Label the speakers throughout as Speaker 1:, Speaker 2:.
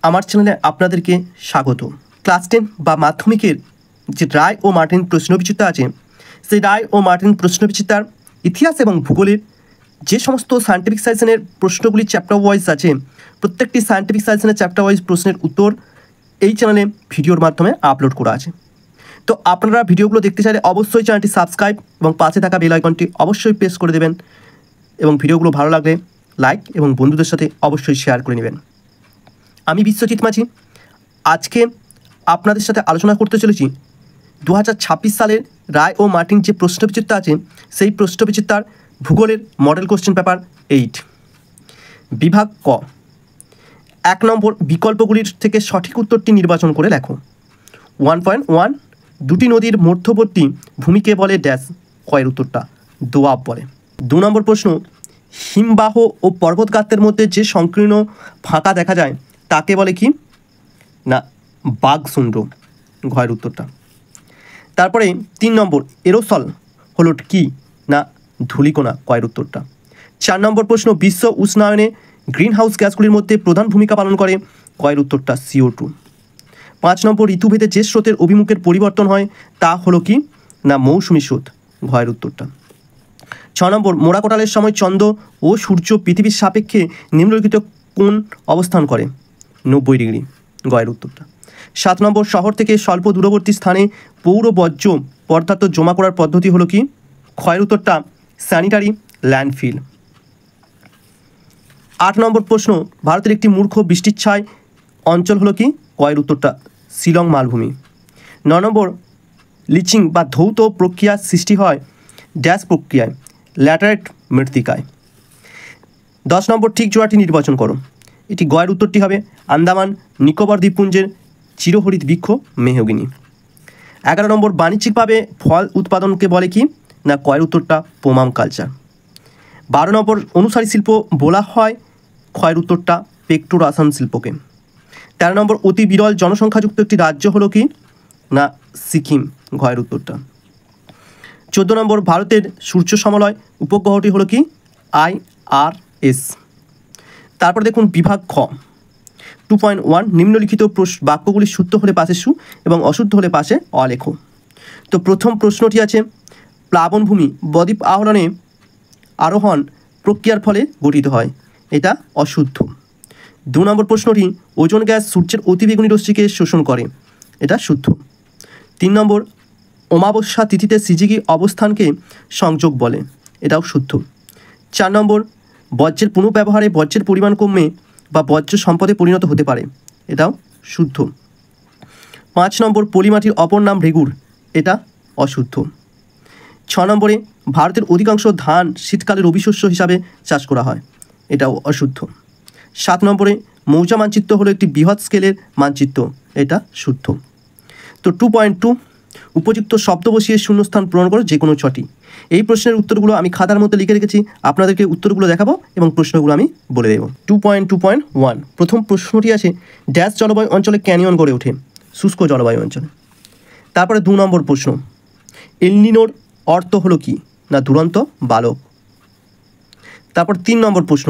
Speaker 1: আমার চ্যানেলে আপনাদেরকে স্বাগত। ক্লাস 10 বা মাধ্যমিকের যে রায় ও মার্টিন প্রশ্নবিচিত্রা আছে, সেই রায় ও মার্টিন প্রশ্নবিচিত্রার ইতিহাস এবং ভূগোলের যে সমস্ত সায়েন্টিফিক সাজেশনের প্রশ্নগুলি চ্যাপ্টার ওয়াইজ আছে, প্রত্যেকটি সায়েন্টিফিক সাজেশনের চ্যাপ্টার ওয়াইজ প্রশ্নের উত্তর এই চ্যানেলে ভিডিওর মাধ্যমে আপলোড করা আছে। তো আপনারা ভিডিওগুলো দেখতে চাইলে অবশ্যই চ্যানেলটি সাবস্ক্রাইব এবং পাশে থাকা বেল আইকনটি অবশ্যই প্রেস করে দেবেন এবং ভিডিওগুলো ভালো লাগলে লাইক এবং বন্ধুদের সাথে অবশ্যই শেয়ার করে নেবেন। আমি বিশ্বজিৎ মাঝি আজকে আপনাদের সাথে আলোচনা করতে চলেছি 2026 সালের রায় ও মার্টিন যে প্রশ্নবিচিত্রা আছে, সেই প্রশ্নবিচিত্রার ভূগোলের মডেল কোশ্চেন পেপার 8 বিভাগ ক। 1 নম্বর, বিকল্পগুলির থেকে সঠিক উত্তরটি নির্বাচন করে লেখো। 1.1 দুটি নদীর মধ্যবর্তী ভূমিকে বলে ড্যাশ, কয়ের উত্তরটা দোয়াব বলে। 2 নম্বর প্রশ্ন, হিমবাহ ও পর্বতগাত্রের মধ্যে যে সংকীর্ণ ফাঁকা দেখা যায় তাকে বলে কি না বাঘশুণ্ড, ঘয়ের উত্তরটা। তারপরে 3 নম্বর, এরোসল হলো কি না ধূলিকণা, কয়ের উত্তরটা। 4 নম্বর প্রশ্ন, বিশ্ব উষ্ণায়নে গ্রিন হাউস গ্যাসগুলির মধ্যে প্রধান ভূমিকা পালন করে, কয়ের উত্তরটা CO2। 5 নম্বর, ঋতুভেদে যে স্রোতের অভিমুখের পরিবর্তন হয় তা হলো কি না মৌসুমী স্রোত, ঘয়ের উত্তরটা। 6 নম্বর, মোড়াকোটালের সময় চন্দ্র ও সূর্য পৃথিবীর সাপেক্ষে নিম্নলিখিত কোণ অবস্থান করে, 90 ডিগ্রি, গয়ের উত্তরটা। 7 নম্বর, শহর থেকে স্বল্প দূরবর্তী স্থানে পৌর বর্জ্য পদার্থ জমা করার পদ্ধতি হলো কি, ক্ষয়ের উত্তরটা স্যানিটারি ল্যান্ডফিল। 8 নম্বর প্রশ্ন, ভারতের একটি মূর্খ বৃষ্টিচ্ছায় অঞ্চল হলো কি, কয়ের উত্তরটা শিলং মালভূমি। 9 নম্বর, লিচিং বা ধৌত প্রক্রিয়া সৃষ্টি হয় ড্যাশ প্রক্রিয়ায়, ল্যাটারাইট মৃত্তিকায়। 10 নম্বর, ঠিক জোড়াটি নির্বাচন করো। এটি গয়ের উত্তরটি হবে আন্দামান নিকোবর দ্বীপপুঞ্জের চিরহরিত বৃক্ষ মেহগিনি। 11 নম্বর, বাণিজ্যিকভাবে ফল উৎপাদনকে বলে কি না কয়ের উত্তরটা পোমাম কালচার। 12 নম্বর, অনুসারী শিল্প বলা হয়, ক্ষয়ের উত্তরটা পেট্রোরাসায়ন শিল্পকে। 13 নম্বর, অতি বিরল জনসংখ্যাযুক্ত একটি রাজ্য হলো কি না সিকিম, ঘয়ের উত্তরটা। 14 নম্বর, ভারতের সূর্য সমলয় উপগ্রহটি হলো কি IRS। তারপর দেখুন বিভাগ খ। 2.1 নিম্নলিখিত বাক্যগুলি শুদ্ধ হলে পাশে সু এবং অশুদ্ধ হলে পাশে অলেখ। তো প্রথম প্রশ্নটি আছে, প্লাবনভূমি বদ্বীপ আরোহণ প্রক্রিয়ার ফলে গঠিত হয়, এটা অশুদ্ধ। 2 নম্বর প্রশ্নটি, ওজোন গ্যাস সূর্যের অতিবেগুনি রশ্মিকে শোষণ করে, এটা শুদ্ধ। 3 নম্বর, অমাবস্যা তিথিতে সিজিগি অবস্থানকে সংযোগ বলে, এটাও শুদ্ধ। 4 নম্বর, বর্জ্যের পুনঃব্যবহারে বর্জ্যের পরিমাণ কমে বা বর্জ্য সম্পদে পরিণত হতে পারে, এটাও শুদ্ধ। 5 নম্বর, পলিমাটির অপর নাম ভৃগুর, এটা অশুদ্ধ। 6 নম্বরে, ভারতের অধিকাংশ ধান শীতকালে রবি শস্য হিসাবে চাষ করা হয়, এটাও অশুদ্ধ। 7 নম্বরে, মৌজা মানচিত্র হলো একটি বৃহৎ স্কেলের মানচিত্র, এটা শুদ্ধ। তো 2.2 উপযুক্ত শব্দ বসিয়ে শূন্যস্থান পূরণ করো যে কোনো 6টি। এই প্রশ্নের উত্তরগুলো আমি খাতার মধ্যে লিখে রেখেছি, আপনাদেরকে উত্তরগুলো দেখাবো এবং প্রশ্নগুলো আমি বলে দেবো। 2.2.1 প্রথম প্রশ্নটি আছে, ড্যাশ জলবায়ু অঞ্চলে ক্যানিয়ন গড়ে ওঠে, শুষ্ক জলবায়ু অঞ্চলে। তারপরে 2 নম্বর প্রশ্ন, এলনিনোর অর্থ হলো কি না দুরন্ত বালক। তারপর 3 নম্বর প্রশ্ন,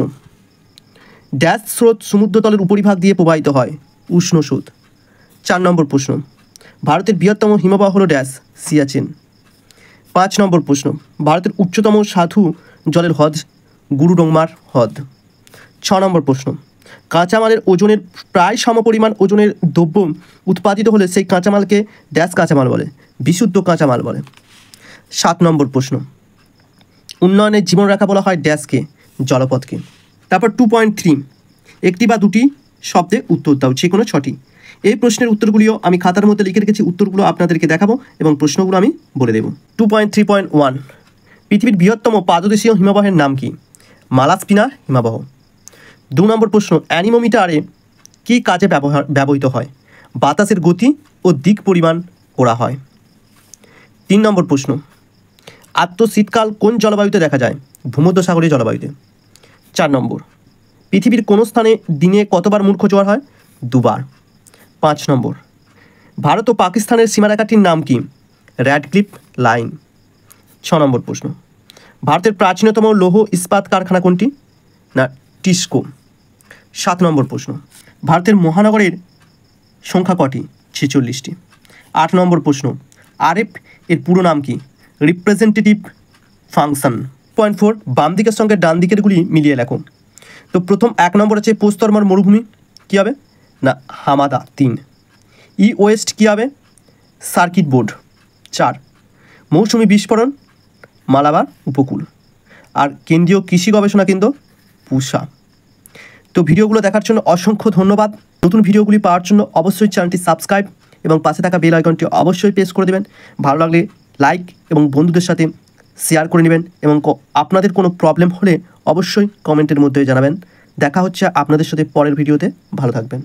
Speaker 1: ড্যাশ স্রোত সমুদ্রতলের উপরিভাগ দিয়ে প্রবাহিত হয়, উষ্ণ স্রোত। 4 নম্বর প্রশ্ন, ভারতের বৃহত্তম হিমবাহ হলো ড্যাশ, সিয়াচেন। 5 নম্বর প্রশ্ন, ভারতের উচ্চতম সাধু জলের হ্রদ গুরুডোংমার হ্রদ। 6 নম্বর প্রশ্ন, কাঁচামালের ওজনের প্রায় সমপরিমাণ ওজনের দ্রব্য উৎপাদিত হলে সেই কাঁচামালকে ড্যাশ কাঁচামাল বলে, বিশুদ্ধ কাঁচামাল বলে। 7 নম্বর প্রশ্ন, উন্নয়নের জীবনরেখা বলা হয় ড্যাশকে, জলপথকে। তারপর 2.3 একটি বা দুটি শব্দে উত্তর দাও যে কোনো 6টি। এই প্রশ্নের উত্তরগুলিও আমি খাতার মধ্যে লিখে রেখেছি, উত্তরগুলো আপনাদেরকে দেখাবো এবং প্রশ্নগুলো আমি বলে দেবো। 2.3.1 পৃথিবীর বৃহত্তম পাদদেশীয় হিমবাহের নাম কি, মালাস্পিনা হিমবাহ। 2 নম্বর প্রশ্ন, অ্যানিমোমিটারে কী কাজে ব্যবহৃত হয়, বাতাসের গতি ও দিক পরিমাণ করা হয়। 3 নম্বর প্রশ্ন, আর্দ্র শীতকাল কোন জলবায়ুতে দেখা যায়, ভূমধ্যসাগরীয় জলবায়ুতে। 4 নম্বর, পৃথিবীর কোন স্থানে দিনে কতবার মূর্খ জোয়ার হয়, 2 বার। 5 নম্বর, ভারত ও পাকিস্তানের সীমারেখাটির নাম কি, র্যাডক্লিফ লাইন। 6 নম্বর প্রশ্ন, ভারতের প্রাচীনতম লৌহ ইস্পাত কারখানা কোনটি না টিস্কো। 7 নম্বর প্রশ্ন, ভারতের মহানগরের সংখ্যা কটি? 46টি। 8 নম্বর প্রশ্ন, আরএফ এর পুরো নাম কি? Representative function. 4 বাম দিকের সঙ্গে ডান দিকেরগুলি মিলিয়ে লেখো। তো প্রথম 1 নম্বর আছে পোস্তরমার মরুভূমি, কী হবে না হামাদা। 3 ই ওয়েস্ট কী হবে? Circuit board. 4 মৌসুমি বিস্ফোরণ মালাবার উপকূল। আর কেন্দ্রীয় কৃষি গবেষণা কেন্দ্র পুসা। তো ভিডিওগুলো দেখার জন্য অসংখ্য ধন্যবাদ। নতুন ভিডিওগুলি পাওয়ার জন্য অবশ্যই চ্যানেলটি সাবস্ক্রাইব এবং পাশে থাকা বেল আইকনটি অবশ্যই প্রেস করে দেবেন। ভালো লাগলে লাইক এবং বন্ধুদের সাথে শেয়ার করে নেবেন এবং আপনাদের কোনো প্রবলেম হলে অবশ্যই কমেন্টের মধ্যে জানাবেন। দেখা হচ্ছে আপনাদের সাথে পরের ভিডিওতে। ভালো থাকবেন।